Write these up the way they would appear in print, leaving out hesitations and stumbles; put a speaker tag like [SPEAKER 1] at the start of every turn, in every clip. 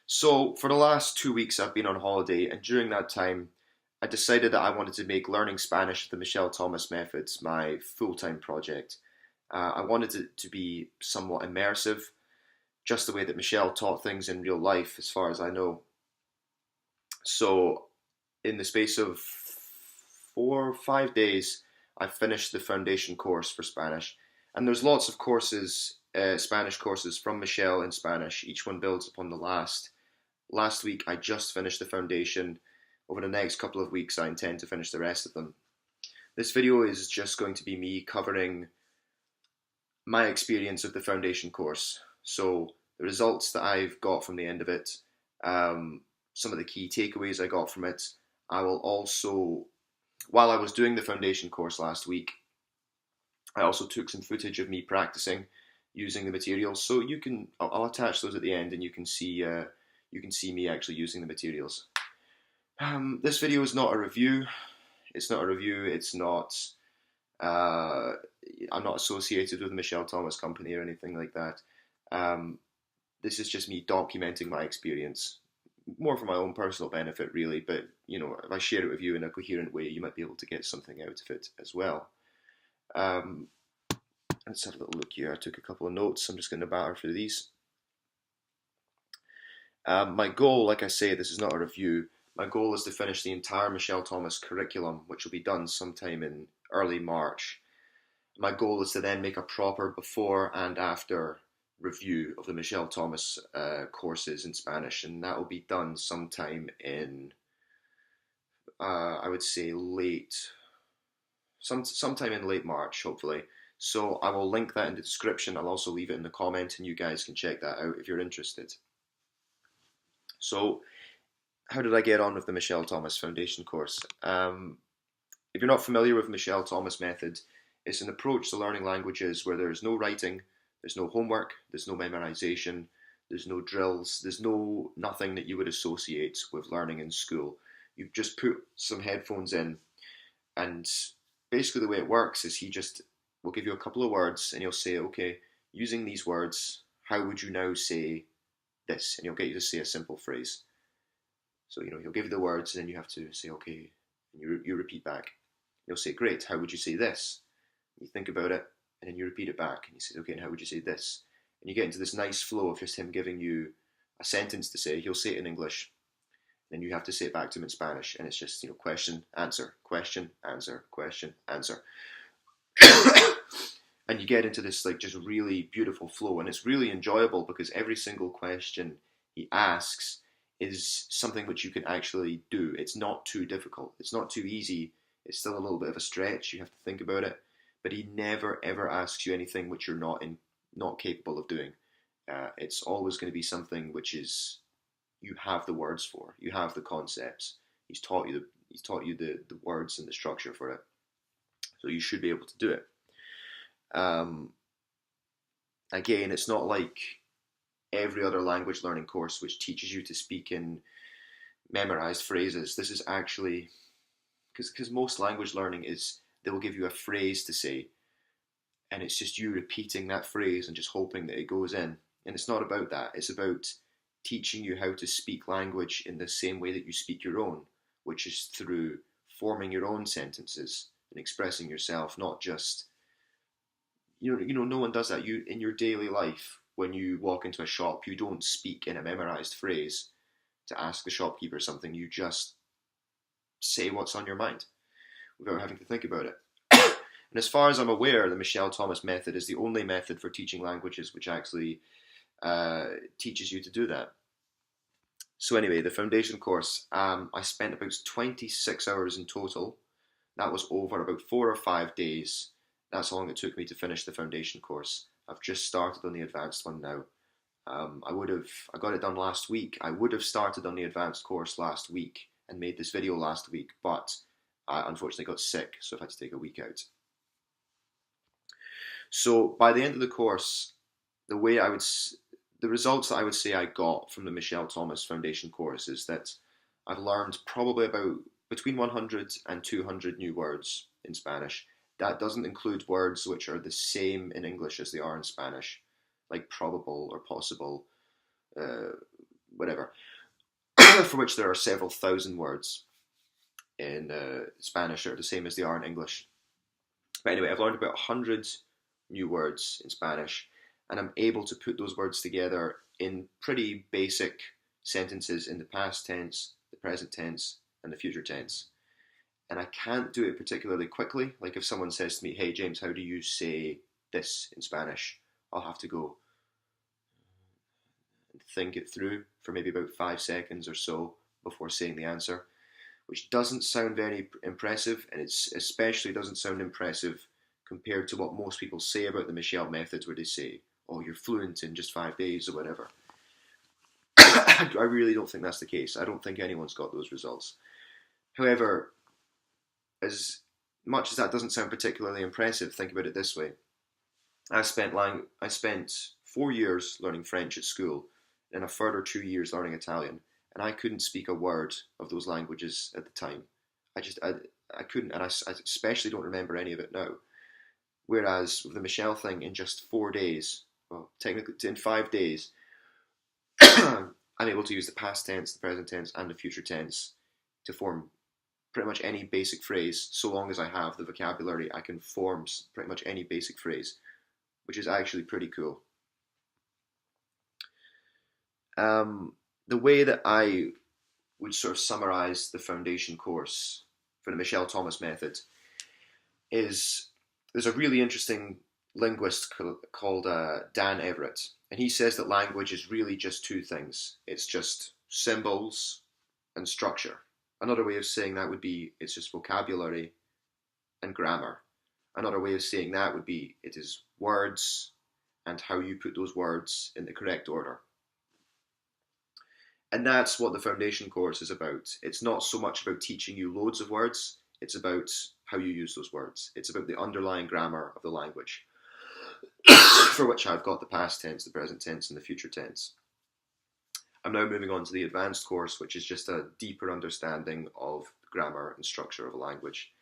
[SPEAKER 1] So, for the last 2 weeks, I've been on holiday, and during that time, I decided that I wanted to make learning Spanish the Michel Thomas methods my full time project. I wanted it to be somewhat immersive, just the way that Michel taught things in real life, as far as I know. So, in the space of 4 or 5 days, I finished the foundation course for Spanish. And there's lots of courses, Spanish courses from Michel in Spanish. Each one builds upon the last. Last week, I just finished the foundation. Over the next couple of weeks, I intend to finish the rest of them. This video is just going to be me covering my experience of the foundation course. So, the results that I've got from the end of it, some of the key takeaways I got from it. I will also, while I was doing the foundation course last week, I also took some footage of me practicing using the materials. So I'll attach those at the end, and you can see me actually using the materials. This video is not a review. It's not a review. It's not. I'm not associated with the Michel Thomas Company or anything like that. This is just me documenting my experience, more for my own personal benefit, really. But if I share it with you in a coherent way, you might be able to get something out of it as well. Let's have a little look here. I took a couple of notes. I'm just going to batter through these. My goal, like I say, this is not a review. My goal is to finish the entire Michel Thomas curriculum, which will be done sometime in early March. My goal is to then make a proper before and after review of the Michel Thomas courses in Spanish, and that will be done sometime in, I would say, sometime in late March, hopefully. So I will link that in the description. I'll also leave it in the comment, and you guys can check that out if you're interested. So, how did I get on with the Michel Thomas Foundation course? If you're not familiar with Michel Thomas method, it's an approach to learning languages where there's no writing, there's no homework, there's no memorization, there's no drills, there's nothing that you would associate with learning in school. You just put some headphones in, and basically the way it works is he just will give you a couple of words, and he'll say, okay, using these words, how would you now say this? And he'll get you to say a simple phrase. So, he'll give you the words, and then you have to say, okay, and you repeat back. He'll say, great, how would you say this? And you think about it, and then you repeat it back, and he says, okay, and how would you say this? And you get into this nice flow of just him giving you a sentence to say. He'll say it in English, and then you have to say it back to him in Spanish, and it's just, question, answer, question, answer, question, answer. And you get into this just really beautiful flow, and it's really enjoyable because every single question he asks is something which you can actually do. It's not too difficult. It's not too easy. It's still a little bit of a stretch. You have to think about it. But he never ever asks you anything which you're not capable of doing. It's always going to be something which is you have the words for. You have the concepts. He's taught you the words and the structure for it. So you should be able to do it. Again, it's not like every other language learning course which teaches you to speak in memorized phrases. This is actually, because most language learning is, they will give you a phrase to say, and it's just you repeating that phrase and just hoping that it goes in. And it's not about that. It's about teaching you how to speak language in the same way that you speak your own, which is through forming your own sentences and expressing yourself, not just, no one does that. You, in your daily life, when you walk into a shop, you don't speak in a memorized phrase to ask the shopkeeper something. You just say what's on your mind without having to think about it. And as far as I'm aware, the Michel Thomas method is the only method for teaching languages which actually teaches you to do that. So anyway, the foundation course, I spent about 26 hours in total. That was over about 4 or 5 days. That's how long it took me to finish the foundation course. I've just started on the advanced one now. I got it done last week. I would have started on the advanced course last week and made this video last week, but I unfortunately got sick, so I've had to take a week out. So by the end of the course, the results that I would say I got from the Michel Thomas Foundation course is that I've learned probably about between 100 and 200 new words in Spanish. That doesn't include words which are the same in English as they are in Spanish, like probable or possible, whatever, for which there are several thousand words in Spanish that are the same as they are in English. But anyway, I've learned about 100 new words in Spanish, and I'm able to put those words together in pretty basic sentences in the past tense, the present tense, and the future tense. And I can't do it particularly quickly. Like if someone says to me, "Hey James, how do you say this in Spanish?" I'll have to go and think it through for maybe about 5 seconds or so before saying the answer, which doesn't sound very impressive, and it especially doesn't sound impressive compared to what most people say about the Michel methods, where they say, "Oh, you're fluent in just 5 days," or whatever. I really don't think that's the case. I don't think anyone's got those results. However, as much as that doesn't sound particularly impressive, think about it this way. I spent 4 years learning French at school and a further 2 years learning Italian, and I couldn't speak a word of those languages at the time. I couldn't, and I especially don't remember any of it now. Whereas with the Michel thing, in just 4 days, well, technically in 5 days, I'm able to use the past tense, the present tense, and the future tense to form pretty much any basic phrase. So long as I have the vocabulary, I can form pretty much any basic phrase, which is actually pretty cool. The way that I would sort of summarize the foundation course for the Michel Thomas method is, there's a really interesting linguist called Dan Everett, and he says that language is really just two things. It's just symbols and structure. Another way of saying that would be it's just vocabulary and grammar. Another way of saying that would be it is words and how you put those words in the correct order. And that's what the foundation course is about. It's not so much about teaching you loads of words, it's about how you use those words. It's about the underlying grammar of the language, for which I've got the past tense, the present tense, and the future tense. I'm now moving on to the advanced course, which is just a deeper understanding of grammar and structure of a language.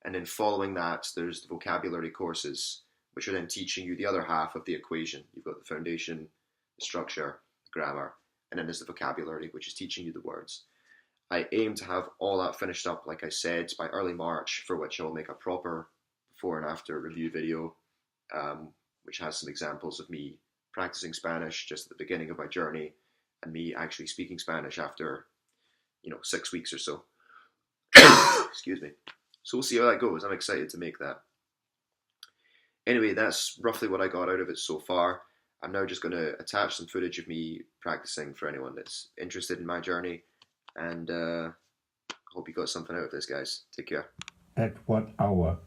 [SPEAKER 1] And then following that, there's the vocabulary courses, which are then teaching you the other half of the equation. You've got the foundation, the structure, the grammar, and then there's the vocabulary, which is teaching you the words. I aim to have all that finished up, like I said, by early March, for which I will make a proper before and after review video, which has some examples of me practicing Spanish just at the beginning of my journey, and me actually speaking Spanish after, 6 weeks or so. Excuse me. So we'll see how that goes. I'm excited to make that. Anyway, that's roughly what I got out of it so far. I'm now just going to attach some footage of me practicing for anyone that's interested in my journey, and hope you got something out of this, guys. Take care.
[SPEAKER 2] At what hour?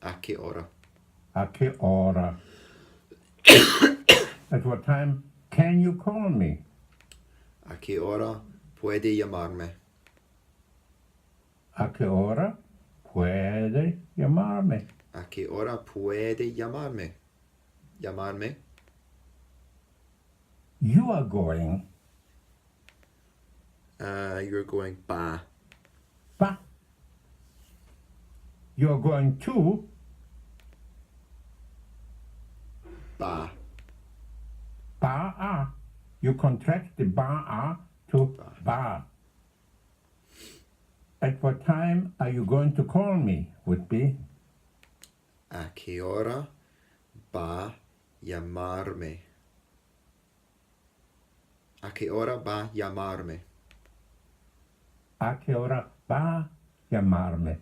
[SPEAKER 1] A qué hora?
[SPEAKER 2] A qué hora? At what time can you call me?
[SPEAKER 1] A qué hora puede llamarme?
[SPEAKER 2] A qué hora puede llamarme?
[SPEAKER 1] A qué hora puede llamarme? Llamarme?
[SPEAKER 2] You are going.
[SPEAKER 1] You're going pa.
[SPEAKER 2] Pa. You're going to.
[SPEAKER 1] Pa.
[SPEAKER 2] Ba-a. You contract the ba-a to ba. At what time are you going to call me? Would be.
[SPEAKER 1] A qué hora va llamarme? A qué hora va llamarme?
[SPEAKER 2] A qué hora va llamarme?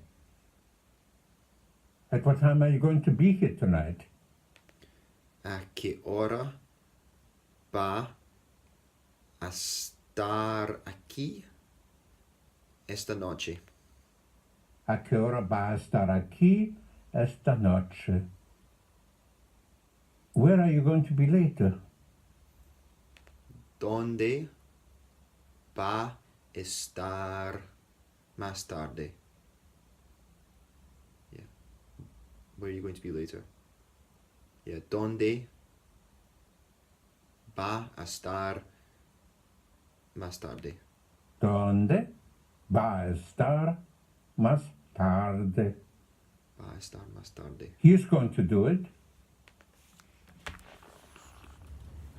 [SPEAKER 2] At what time are you going to be here tonight?
[SPEAKER 1] A qué hora va a estar aquí esta noche?
[SPEAKER 2] A qué hora va a estar aquí esta noche? Where are you going to be later?
[SPEAKER 1] ¿Dónde va a estar más tarde? Yeah. Where are you going to be later? Yeah. ¿Dónde va a estar más tarde?
[SPEAKER 2] ¿Dónde va a estar más tarde?
[SPEAKER 1] Va a estar más tarde.
[SPEAKER 2] He's going to do it.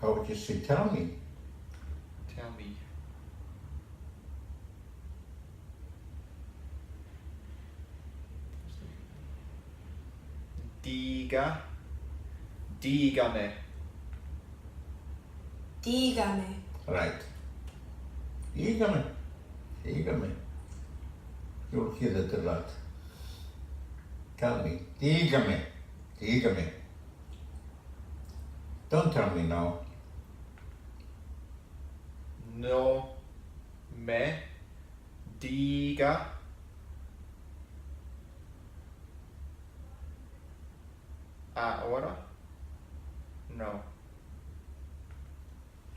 [SPEAKER 2] How would you say, tell me?
[SPEAKER 1] diga. Dígame.
[SPEAKER 3] Dígame.
[SPEAKER 2] Right. Dígame. Dígame. You'll hear that a lot. Tell me. Dígame. Dígame. Don't tell me no.
[SPEAKER 1] No me diga ahora. No.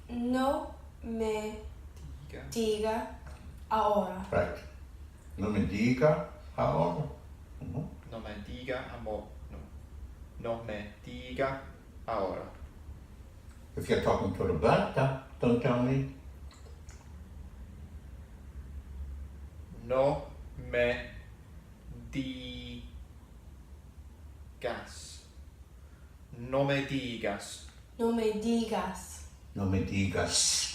[SPEAKER 3] No me
[SPEAKER 1] Diga.
[SPEAKER 3] diga ahora.
[SPEAKER 2] Right. No me diga ahora. Mhm.
[SPEAKER 1] No me diga amor. No. No me diga ahora.
[SPEAKER 2] If you're talking to Roberta, don't tell me.
[SPEAKER 1] No me digas. No me digas.
[SPEAKER 3] No me digas.
[SPEAKER 2] No me digas.